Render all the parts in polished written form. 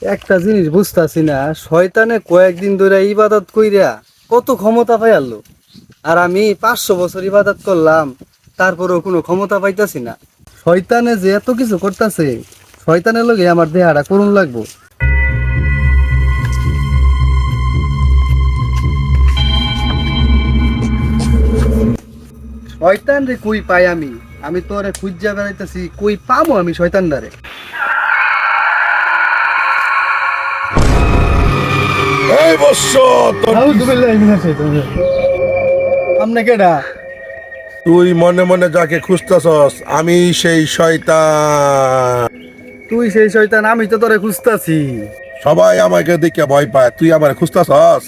একটা জিনিস বুঝতাছি না, শয়তানে কয়েকদিন ধরে ইবাদত কইরা কত ক্ষমতা পাই আনলো, আর আমি 500 বছর ইবাদত করলাম, তারপরেও কোনো ক্ষমতা পাইতাছি না। শয়তানে যে এত কিছু করতেছে, শয়তানের লগে আমার দেহাটা করুন লাগবো। শয়তান রে কই পাই আমি? আমি তোরে খুঁজা বেড়াইতেছি, কই পামো আমি শয়তান রে? এই বৎস, তোর আমনে কেডা? তুই মনে মনে যাকে খুঁজতেছস আমি সেই শয়তান। তুই সেই শয়তান, আমি তো তোরে খুঁজতাছি। সবাই আমাকে দেখে ভয় পায়, তুই আমার খুঁজতেছস।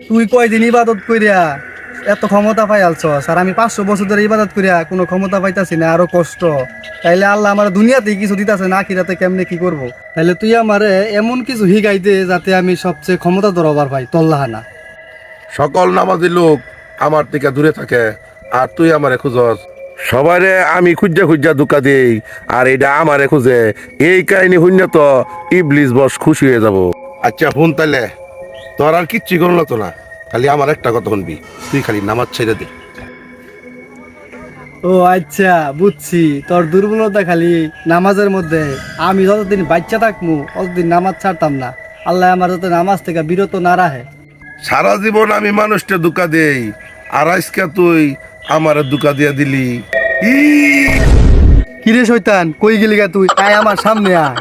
তুই কয়দিন ইবাদত কইরা এত ক্ষমতা পাই আলছস, আর আমি 500 বছর ধরে ইবাদত কইরা কোনো ক্ষমতা পাইতাছি না, আরো কষ্ট। তাইলে আল্লাহ আমার দুনিয়াতে কিছু দিতাছে না, আখিরাতে কেমনে কি করব? তাইলে তুই আমারে এমন কিছু শিখাই দে যাতে আমি সবচেয়ে ক্ষমতা দরবার পাই তল্লাহানা। সকল নামাজি লোক আমার থেকে দূরে থাকে, আর তুই আমারে খুঁজস। সবাইরে আমি খুঁজা খুঁজা ধোকা দেই, আর এটা আমারে খুঁজে। এই কাহিনী শূন্য তো ইবলিস বস খুশি হয়ে যাব। আচ্ছা শুন তাইলে, তোর আর কিচ্ছু করল তো না, খালি আমার একটা কথা শুনবি, তুই খালি নামাজ ছেড়ে দে। ও আচ্ছা, বুঝছি। তোর দুর্বলতা খালি নামাজের মধ্যে। আমি যতদিন বাচ্চা থাকবো ততদিন নামাজ ছাড়তাম না। আল্লাহ আমার যাতে নামাজ থেকে বিরত না রাখে। সারা জীবন আমি মানুষটা ধোকা দেই, আর আজকে তুই আমার ধোকা দিয়া দিলি। ই কিরে শয়তান, কই গেলি গা তুই? আয় আমার সামনে আয়।